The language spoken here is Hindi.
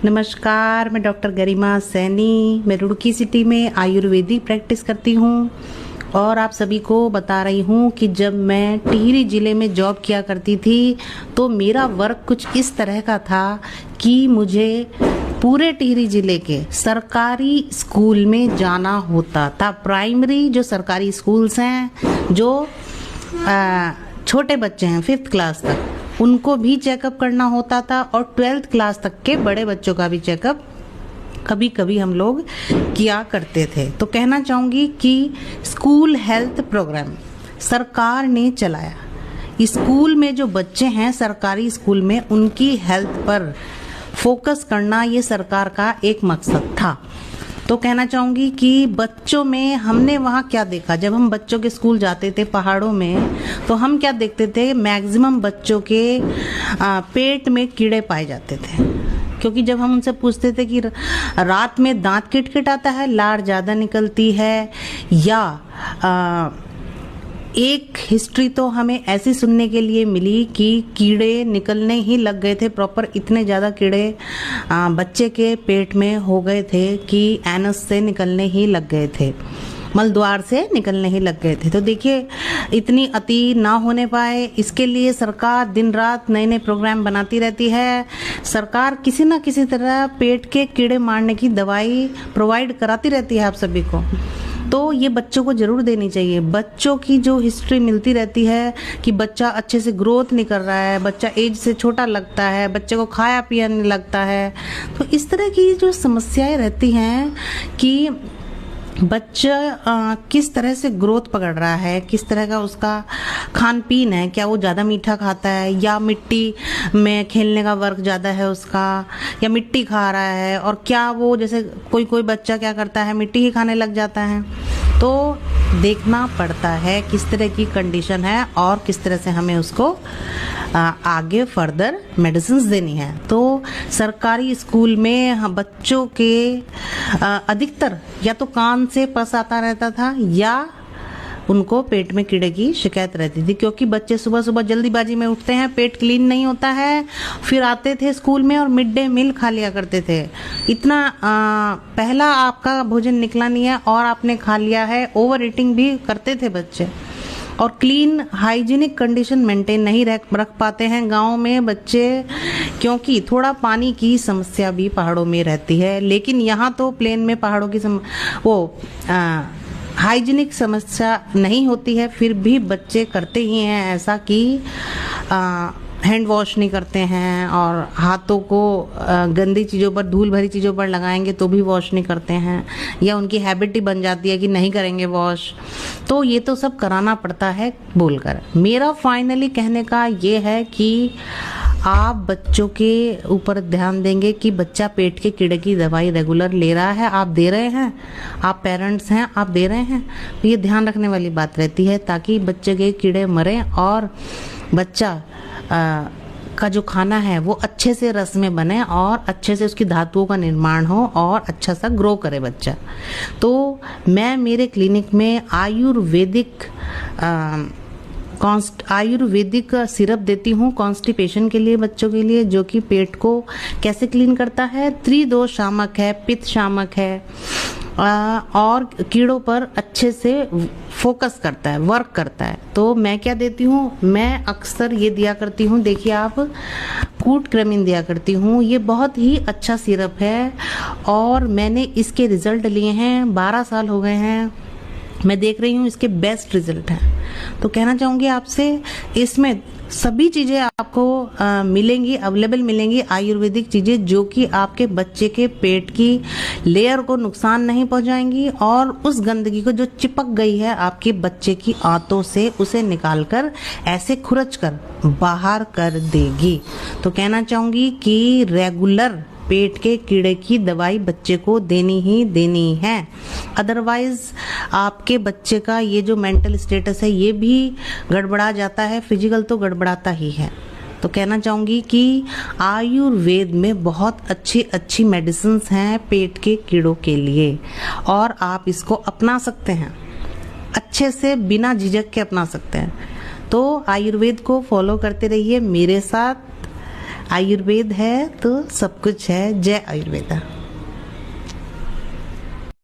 नमस्कार, मैं डॉक्टर गरिमा सैनी। मैं रुड़की सिटी में आयुर्वेदिक प्रैक्टिस करती हूँ और आप सभी को बता रही हूँ कि जब मैं टिहरी ज़िले में जॉब किया करती थी तो मेरा वर्क कुछ इस तरह का था कि मुझे पूरे टिहरी ज़िले के सरकारी स्कूल में जाना होता था। प्राइमरी जो सरकारी स्कूल्स हैं, जो छोटे बच्चे हैं 5th क्लास तक, उनको भी चेकअप करना होता था और 12th क्लास तक के बड़े बच्चों का भी चेकअप कभी कभी हम लोग किया करते थे। तो कहना चाहूँगी कि स्कूल हेल्थ प्रोग्राम सरकार ने चलाया। स्कूल में जो बच्चे हैं सरकारी स्कूल में, उनकी हेल्थ पर फोकस करना ये सरकार का एक मकसद था। तो कहना चाहूँगी कि बच्चों में हमने वहाँ क्या देखा, जब हम बच्चों के स्कूल जाते थे पहाड़ों में, तो हम क्या देखते थे, मैक्सिमम बच्चों के पेट में कीड़े पाए जाते थे। क्योंकि जब हम उनसे पूछते थे कि रात में दांत किटकिटाता है, लार ज़्यादा निकलती है, या एक हिस्ट्री तो हमें ऐसी सुनने के लिए मिली कि कीड़े निकलने ही लग गए थे प्रॉपर। इतने ज़्यादा कीड़े बच्चे के पेट में हो गए थे कि एनस से निकलने ही लग गए थे, मलद्वार से निकलने ही लग गए थे। तो देखिए, इतनी अति ना होने पाए, इसके लिए सरकार दिन रात नए नए प्रोग्राम बनाती रहती है। सरकार किसी ना किसी तरह पेट के कीड़े मारने की दवाई प्रोवाइड कराती रहती है आप सभी को। तो ये बच्चों को जरूर देनी चाहिए। बच्चों की जो हिस्ट्री मिलती रहती है कि बच्चा अच्छे से ग्रोथ नहीं कर रहा है, बच्चा एज से छोटा लगता है, बच्चे को खाया पिया नहीं लगता है, तो इस तरह की जो समस्याएं रहती हैं कि बच्चा किस तरह से ग्रोथ पकड़ रहा है, किस तरह का उसका खान पीन है, क्या वो ज़्यादा मीठा खाता है या मिट्टी में खेलने का वर्क ज़्यादा है उसका, या मिट्टी खा रहा है, और क्या वो जैसे कोई कोई बच्चा क्या करता है, मिट्टी ही खाने लग जाता है। तो देखना पड़ता है किस तरह की कंडीशन है और किस तरह से हमें उसको आगे फर्दर मेडिसिन देनी है। तो सरकारी स्कूल में बच्चों के अधिकतर या तो कान से पस आता रहता था या उनको पेट में कीड़े की शिकायत रहती थी, क्योंकि बच्चे सुबह सुबह जल्दीबाजी में उठते हैं, पेट क्लीन नहीं होता है, फिर आते थे स्कूल में और मिड डे मील खा लिया करते थे। इतना पहला आपका भोजन निकला नहीं है और आपने खा लिया है, ओवर ईटिंग भी करते थे बच्चे, और क्लीन हाइजीनिक कंडीशन मेंटेन नहीं रख पाते हैं गाँव में बच्चे, क्योंकि थोड़ा पानी की समस्या भी पहाड़ों में रहती है। लेकिन यहाँ तो प्लेन में पहाड़ों की हाइजीनिक समस्या नहीं होती है, फिर भी बच्चे करते ही हैं ऐसा कि हैंड वॉश नहीं करते हैं और हाथों को गंदी चीज़ों पर, धूल भरी चीज़ों पर लगाएंगे तो भी वॉश नहीं करते हैं, या उनकी हैबिट ही बन जाती है कि नहीं करेंगे वॉश। तो ये तो सब कराना पड़ता है बोलकर। मेरा फाइनली कहने का ये है कि आप बच्चों के ऊपर ध्यान देंगे कि बच्चा पेट के कीड़े की दवाई रेगुलर ले रहा है, आप दे रहे हैं, आप पेरेंट्स हैं, आप दे रहे हैं, तो ये ध्यान रखने वाली बात रहती है, ताकि बच्चे के कीड़े मरें और बच्चा का जो खाना है वो अच्छे से रस में बने और अच्छे से उसकी धातुओं का निर्माण हो और अच्छा सा ग्रो करे बच्चा। तो मैं मेरे क्लिनिक में आयुर्वेदिक सिरप देती हूँ कॉन्स्टिपेशन के लिए, बच्चों के लिए, जो कि पेट को कैसे क्लीन करता है, त्रिदोष शामक है, पित्त शामक है, और कीड़ों पर अच्छे से फोकस करता है, वर्क करता है। तो मैं क्या देती हूँ, मैं अक्सर ये दिया करती हूँ, देखिए आप, कूट क्रमिन दिया करती हूँ। ये बहुत ही अच्छा सिरप है और मैंने इसके रिजल्ट लिए हैं, 12 साल हो गए हैं, मैं देख रही हूँ इसके बेस्ट रिजल्ट हैं। तो कहना चाहूँगी आपसे, इसमें सभी चीज़ें आपको मिलेंगी, अवेलेबल मिलेंगी, आयुर्वेदिक चीज़ें, जो कि आपके बच्चे के पेट की लेयर को नुकसान नहीं पहुंचाएंगी और उस गंदगी को जो चिपक गई है आपके बच्चे की आंतों से, उसे निकालकर ऐसे खुरच कर बाहर कर देगी। तो कहना चाहूँगी कि रेगुलर पेट के कीड़े की दवाई बच्चे को देनी ही देनी है, अदरवाइज आपके बच्चे का ये जो मेंटल स्टेटस है ये भी गड़बड़ा जाता है, फिजिकल तो गड़बड़ाता ही है। तो कहना चाहूँगी कि आयुर्वेद में बहुत अच्छी अच्छी मेडिसिन्स हैं पेट के कीड़ों के लिए और आप इसको अपना सकते हैं, अच्छे से बिना झिझक के अपना सकते हैं। तो आयुर्वेद को फॉलो करते रहिए मेरे साथ। आयुर्वेद है तो सब कुछ है। जय आयुर्वेदा।